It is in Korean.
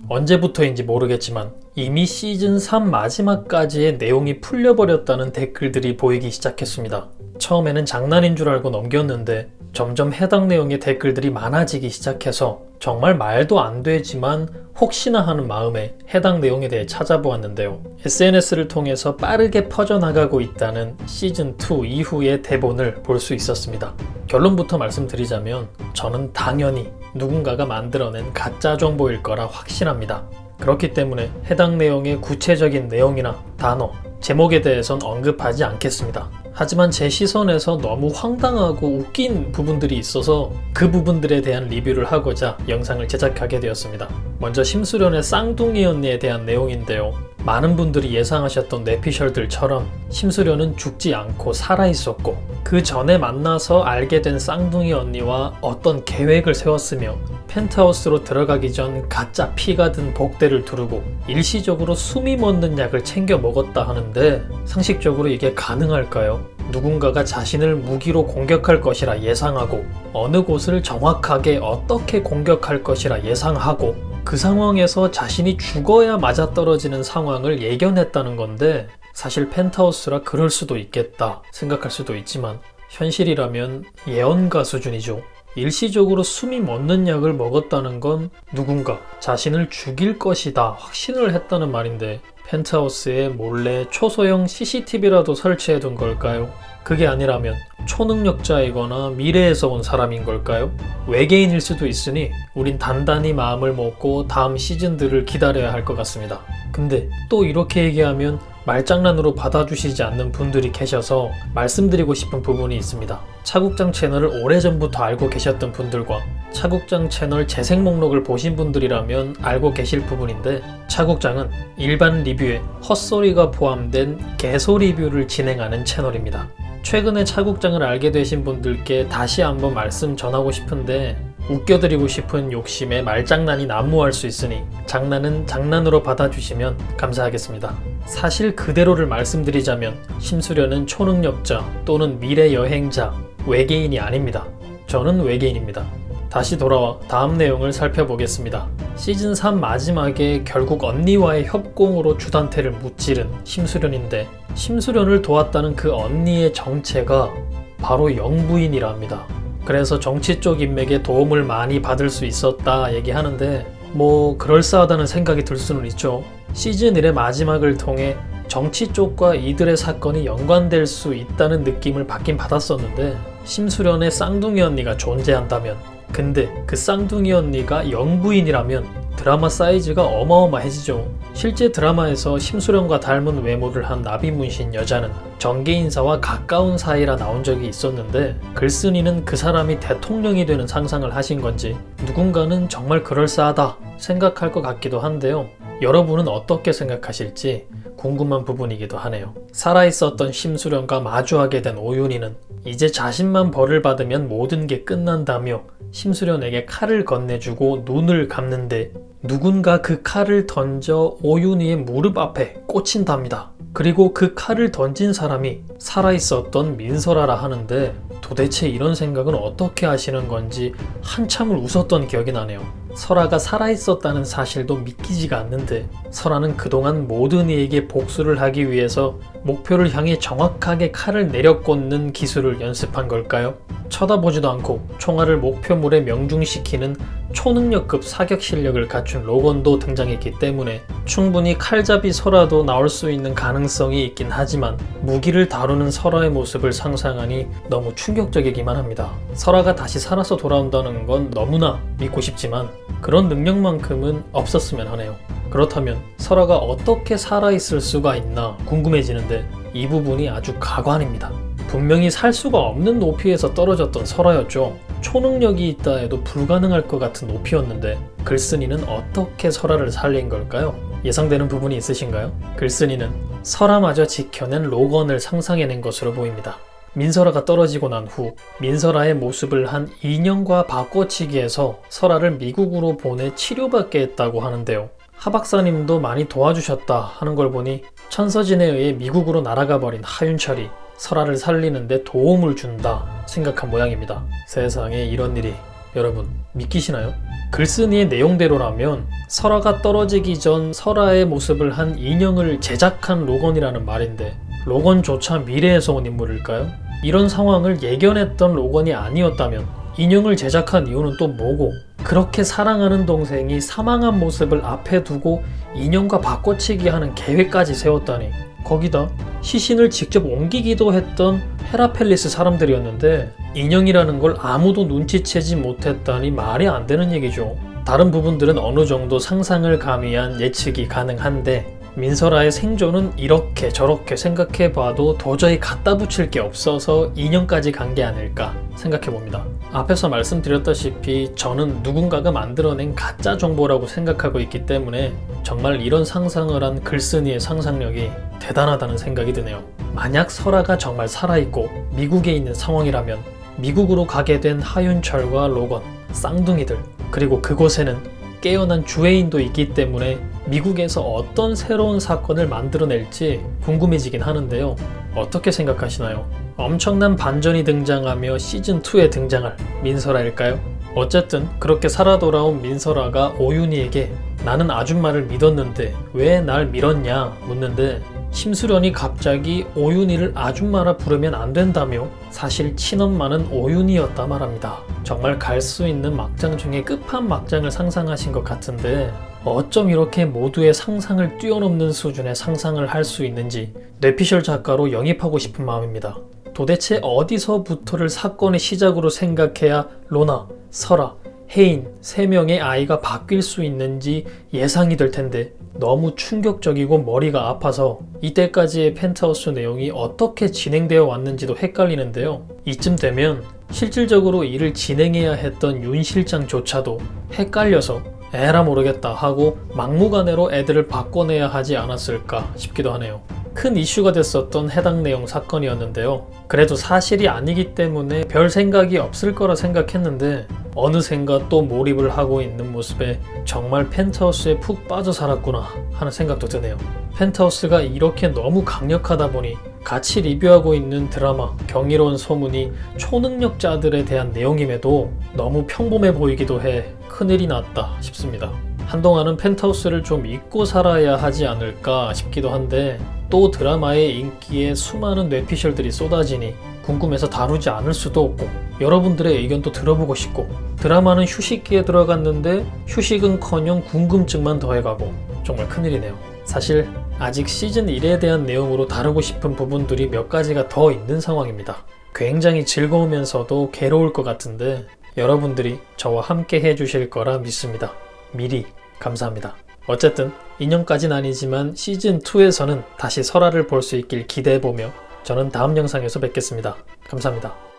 언제부터인지 모르겠지만 이미 시즌3 마지막까지의 내용이 풀려버렸다는 댓글들이 보이기 시작했습니다. 처음에는 장난인 줄 알고 넘겼는데 점점 해당 내용의 댓글들이 많아지기 시작해서 정말 말도 안 되지만 혹시나 하는 마음에 해당 내용에 대해 찾아보았는데요. SNS를 통해서 빠르게 퍼져나가고 있다는 시즌2 이후의 대본을 볼 수 있었습니다. 결론부터 말씀드리자면 저는 당연히 누군가가 만들어낸 가짜 정보일 거라 확신합니다. 그렇기 때문에 해당 내용의 구체적인 내용이나 단어, 제목에 대해선 언급하지 않겠습니다. 하지만 제 시선에서 너무 황당하고 웃긴 부분들이 있어서 그 부분들에 대한 리뷰를 하고자 영상을 제작하게 되었습니다. 먼저 심수련의 쌍둥이 언니에 대한 내용인데요. 많은 분들이 예상하셨던 뇌피셜들처럼 심수련은 죽지 않고 살아있었고 그 전에 만나서 알게 된 쌍둥이 언니와 어떤 계획을 세웠으며 펜트하우스로 들어가기 전 가짜 피가 든 복대를 두르고 일시적으로 숨이 멎는 약을 챙겨 먹었다 하는데 상식적으로 이게 가능할까요? 누군가가 자신을 무기로 공격할 것이라 예상하고 어느 곳을 정확하게 어떻게 공격할 것이라 예상하고 그 상황에서 자신이 죽어야 맞아떨어지는 상황을 예견했다는 건데 사실 펜트하우스라 그럴 수도 있겠다 생각할 수도 있지만 현실이라면 예언가 수준이죠. 일시적으로 숨이 멎는 약을 먹었다는 건 누군가 자신을 죽일 것이다 확신을 했다는 말인데 펜트하우스에 몰래 초소형 CCTV라도 설치해둔 걸까요? 그게 아니라면 초능력자이거나 미래에서 온 사람인 걸까요? 외계인일 수도 있으니 우린 단단히 마음을 먹고 다음 시즌들을 기다려야 할 것 같습니다. 근데 또 이렇게 얘기하면 말장난으로 받아주시지 않는 분들이 계셔서 말씀드리고 싶은 부분이 있습니다. 차국장 채널을 오래전부터 알고 계셨던 분들과 차국장 채널 재생 목록을 보신 분들이라면 알고 계실 부분인데 차국장은 일반 리뷰에 헛소리가 포함된 개소 리뷰를 진행하는 채널입니다. 최근에 차국장을 알게 되신 분들께 다시 한번 말씀 전하고 싶은데 웃겨드리고 싶은 욕심에 말장난이 난무할 수 있으니 장난은 장난으로 받아주시면 감사하겠습니다. 사실 그대로를 말씀드리자면 심수련은 초능력자 또는 미래 여행자, 외계인이 아닙니다. 저는 외계인입니다. 다시 돌아와 다음 내용을 살펴보겠습니다. 시즌3 마지막에 결국 언니와의 협공으로 주단태를 무찌른 심수련인데 심수련을 도왔다는 그 언니의 정체가 바로 영부인이라 합니다. 그래서 정치 쪽 인맥에 도움을 많이 받을 수 있었다 얘기하는데 뭐 그럴싸하다는 생각이 들 수는 있죠. 시즌1의 마지막을 통해 정치 쪽과 이들의 사건이 연관될 수 있다는 느낌을 받긴 받았었는데 심수련의 쌍둥이 언니가 존재한다면 근데 그 쌍둥이 언니가 영부인이라면 드라마 사이즈가 어마어마해지죠. 실제 드라마에서 심수련과 닮은 외모를 한 나비문신 여자는 정계인사와 가까운 사이라 나온 적이 있었는데 글쓴이는 그 사람이 대통령이 되는 상상을 하신 건지 누군가는 정말 그럴싸하다 생각할 것 같기도 한데요. 여러분은 어떻게 생각하실지 궁금한 부분이기도 하네요. 살아있었던 심수련과 마주하게 된 오윤희는 이제 자신만 벌을 받으면 모든 게 끝난다며 심수련에게 칼을 건네주고 눈을 감는데 누군가 그 칼을 던져 오윤희의 무릎 앞에 꽂힌답니다. 그리고 그 칼을 던진 사람이 살아있었던 민설아라 하는데 도대체 이런 생각은 어떻게 하시는 건지 한참을 웃었던 기억이 나네요. 설아가 살아있었다는 사실도 믿기지가 않는데 설아는 그동안 모든 이에게 복수를 하기 위해서 목표를 향해 정확하게 칼을 내려꽂는 기술을 연습한 걸까요? 쳐다보지도 않고 총알을 목표물에 명중시키는 초능력급 사격 실력을 갖춘 로건도 등장했기 때문에 충분히 칼잡이 설아도 나올 수 있는 가능성이 있긴 하지만 무기를 다루는 설아의 모습을 상상하니 너무 충격적이기만 합니다. 설아가 다시 살아서 돌아온다는 건 너무나 믿고 싶지만 그런 능력만큼은 없었으면 하네요. 그렇다면 설아가 어떻게 살아있을 수가 있나 궁금해지는데 이 부분이 아주 가관입니다. 분명히 살 수가 없는 높이에서 떨어졌던 설아였죠. 초능력이 있다 해도 불가능할 것 같은 높이였는데 글쓴이는 어떻게 설아를 살린 걸까요? 예상되는 부분이 있으신가요? 글쓴이는 설아마저 지켜낸 로건을 상상해낸 것으로 보입니다. 민설아가 떨어지고 난 후 민설아의 모습을 한 인형과 바꿔치기해서 설아를 미국으로 보내 치료받게 했다고 하는데요. 하 박사님도 많이 도와주셨다 하는 걸 보니 천서진에 의해 미국으로 날아가 버린 하윤철이 설아를 살리는데 도움을 준다 생각한 모양입니다. 세상에 이런 일이 여러분 믿기시나요? 글쓴이의 내용대로라면 설아가 떨어지기 전 설아의 모습을 한 인형을 제작한 로건이라는 말인데 로건조차 미래에서 온 인물일까요? 이런 상황을 예견했던 로건이 아니었다면 인형을 제작한 이유는 또 뭐고 그렇게 사랑하는 동생이 사망한 모습을 앞에 두고 인형과 바꿔치기 하는 계획까지 세웠다니 거기다 시신을 직접 옮기기도 했던 헤라펠리스 사람들이었는데 인형이라는 걸 아무도 눈치채지 못했다니 말이 안 되는 얘기죠. 다른 부분들은 어느 정도 상상을 가미한 예측이 가능한데 민설아의 생존은 이렇게 저렇게 생각해봐도 도저히 갖다 붙일 게 없어서 인형까지 간 게 아닐까 생각해봅니다. 앞에서 말씀드렸다시피 저는 누군가가 만들어낸 가짜 정보라고 생각하고 있기 때문에 정말 이런 상상을 한 글쓴이의 상상력이 대단하다는 생각이 드네요. 만약 설아가 정말 살아있고 미국에 있는 상황이라면 미국으로 가게 된 하윤철과 로건, 쌍둥이들 그리고 그곳에는 깨어난 주해인도 있기 때문에 미국에서 어떤 새로운 사건을 만들어낼지 궁금해지긴 하는데요. 어떻게 생각하시나요? 엄청난 반전이 등장하며 시즌2에 등장할 민설아일까요? 어쨌든 그렇게 살아 돌아온 민설아가 오윤희에게 나는 아줌마를 믿었는데 왜 날 밀었냐 묻는데 심수련이 갑자기 오윤희를 아줌마라 부르면 안 된다며 사실 친엄마는 오윤희였다 말합니다. 정말 갈 수 있는 막장 중에 끝판막장을 상상하신 것 같은데 어쩜 이렇게 모두의 상상을 뛰어넘는 수준의 상상을 할 수 있는지 뇌피셜 작가로 영입하고 싶은 마음입니다. 도대체 어디서부터를 사건의 시작으로 생각해야 로나, 설아, 혜인 3명의 아이가 바뀔 수 있는지 예상이 될 텐데 너무 충격적이고 머리가 아파서 이때까지의 펜트하우스 내용이 어떻게 진행되어 왔는지도 헷갈리는데요. 이쯤 되면 실질적으로 일을 진행해야 했던 윤 실장조차도 헷갈려서 에라 모르겠다 하고 막무가내로 애들을 바꿔내야 하지 않았을까 싶기도 하네요. 큰 이슈가 됐었던 해당 내용 사건이었는데요. 그래도 사실이 아니기 때문에 별 생각이 없을 거라 생각했는데 어느샌가 또 몰입을 하고 있는 모습에 정말 펜트하우스에 푹 빠져 살았구나 하는 생각도 드네요. 펜트하우스가 이렇게 너무 강력하다 보니 같이 리뷰하고 있는 드라마 경이로운 소문이 초능력자들에 대한 내용임에도 너무 평범해 보이기도 해 큰일이 났다 싶습니다. 한동안은 펜트하우스를 좀 잊고 살아야 하지 않을까 싶기도 한데 또 드라마의 인기에 수많은 뇌피셜들이 쏟아지니 궁금해서 다루지 않을 수도 없고 여러분들의 의견도 들어보고 싶고 드라마는 휴식기에 들어갔는데 휴식은커녕 궁금증만 더해가고 정말 큰일이네요. 사실 아직 시즌 1에 대한 내용으로 다루고 싶은 부분들이 몇 가지가 더 있는 상황입니다. 굉장히 즐거우면서도 괴로울 것 같은데 여러분들이 저와 함께 해주실 거라 믿습니다. 미리 감사합니다. 어쨌든 인형까지는 아니지만 시즌2에서는 다시 설아를 볼 수 있길 기대해보며 저는 다음 영상에서 뵙겠습니다. 감사합니다.